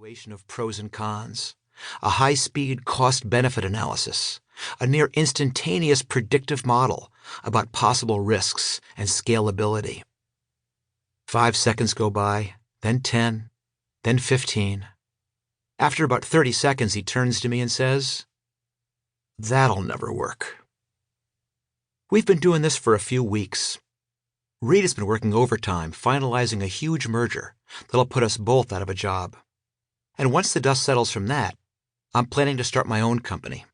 evaluation of pros and cons, a high-speed cost-benefit analysis, a near instantaneous predictive model about possible risks and scalability. 5 seconds go by, then 10, then 15. After about 30 seconds, he turns to me and says, "That'll never work." We've been doing this for a few weeks. Reed has been working overtime, finalizing a huge merger that'll put us both out of a job. And once the dust settles from that, I'm planning to start my own company.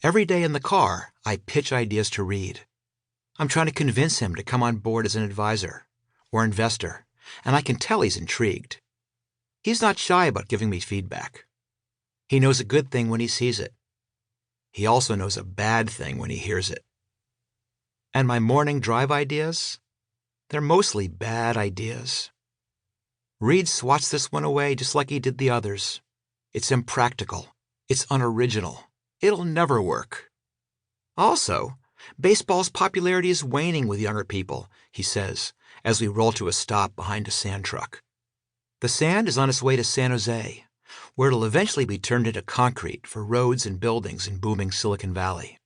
Every day in the car, I pitch ideas to Reed. I'm trying to convince him to come on board as an advisor or investor, and I can tell he's intrigued. He's not shy about giving me feedback. He knows a good thing when he sees it. He also knows a bad thing when he hears it. And my morning drive ideas? They're mostly bad ideas. Reed swats this one away just like he did the others. It's impractical. It's unoriginal. It'll never work. Also, baseball's popularity is waning with younger people, he says, as we roll to a stop behind a sand truck. The sand is on its way to San Jose, where it'll eventually be turned into concrete for roads and buildings in booming Silicon Valley.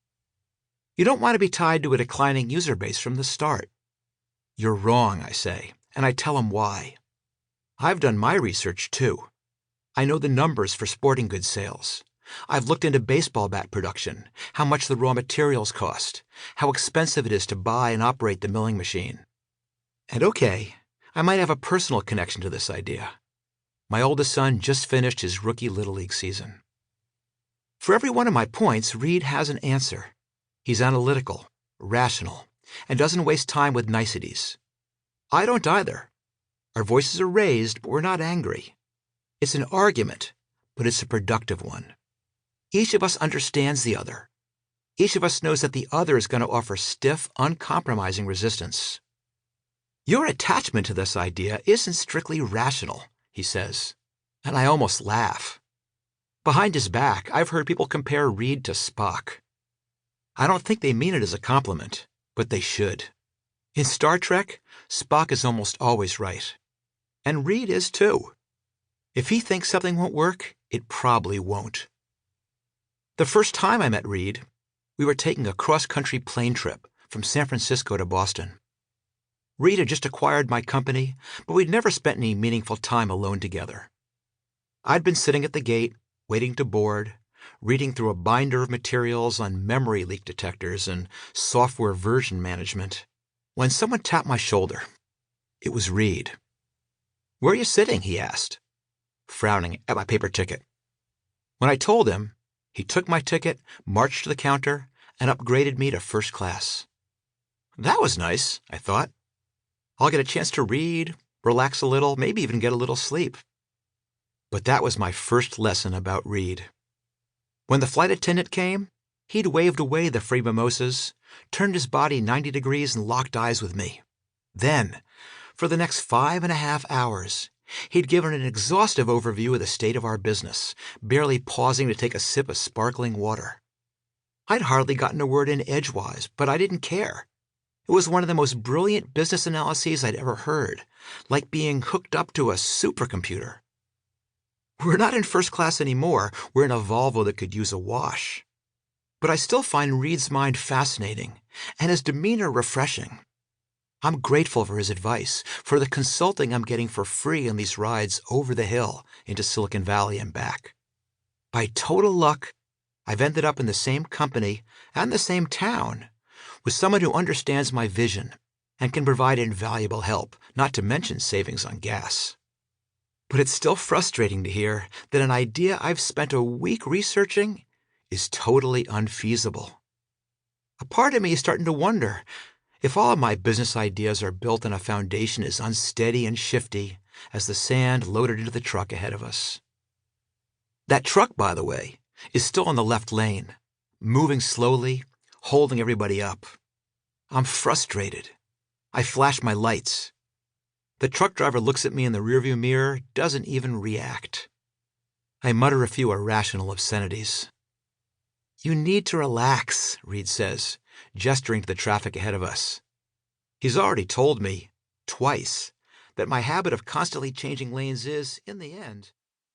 You don't want to be tied to a declining user base from the start. You're wrong, I say, and I tell him why. I've done my research, too. I know the numbers for sporting goods sales. I've looked into baseball bat production, how much the raw materials cost, how expensive it is to buy and operate the milling machine. And okay, I might have a personal connection to this idea. My oldest son just finished his rookie Little League season. For every one of my points, Reed has an answer. He's analytical, rational, and doesn't waste time with niceties. I don't either. Our voices are raised, but we're not angry. It's an argument, but it's a productive one. Each of us understands the other. Each of us knows that the other is going to offer stiff, uncompromising resistance. Your attachment to this idea isn't strictly rational, he says, and I almost laugh. Behind his back, I've heard people compare Reed to Spock. I don't think they mean it as a compliment, but they should. In Star Trek, Spock is almost always right. And Reed is too. If he thinks something won't work, it probably won't. The first time I met Reed, we were taking a cross-country plane trip from San Francisco to Boston. Reed had just acquired my company, but we'd never spent any meaningful time alone together. I'd been sitting at the gate, waiting to board, reading through a binder of materials on memory leak detectors and software version management, when someone tapped my shoulder. It was Reed. "Where are you sitting?" he asked, frowning at my paper ticket. When I told him, he took my ticket, marched to the counter, and upgraded me to first class. That was nice, I thought. I'll get a chance to read, relax a little, maybe even get a little sleep. But that was my first lesson about Reed. When the flight attendant came, he'd waved away the free mimosas, turned his body 90 degrees and locked eyes with me. Then, for the next 5.5 hours, he'd given an exhaustive overview of the state of our business, barely pausing to take a sip of sparkling water. I'd hardly gotten a word in edgewise, but I didn't care. It was one of the most brilliant business analyses I'd ever heard, like being hooked up to a supercomputer. We're not in first class anymore. We're in a Volvo that could use a wash. But I still find Reed's mind fascinating and his demeanor refreshing. I'm grateful for his advice, for the consulting I'm getting for free on these rides over the hill into Silicon Valley and back. By total luck, I've ended up in the same company and the same town with someone who understands my vision and can provide invaluable help, not to mention savings on gas. But it's still frustrating to hear that an idea I've spent a week researching is totally unfeasible. A part of me is starting to wonder if all of my business ideas are built on a foundation as unsteady and shifty as the sand loaded into the truck ahead of us. That truck, by the way, is still in the left lane, moving slowly, holding everybody up. I'm frustrated. I flash my lights. The truck driver looks at me in the rearview mirror, doesn't even react. I mutter a few irrational obscenities. "You need to relax," Reed says, gesturing to the traffic ahead of us. He's already told me, twice, that my habit of constantly changing lanes is, in the end,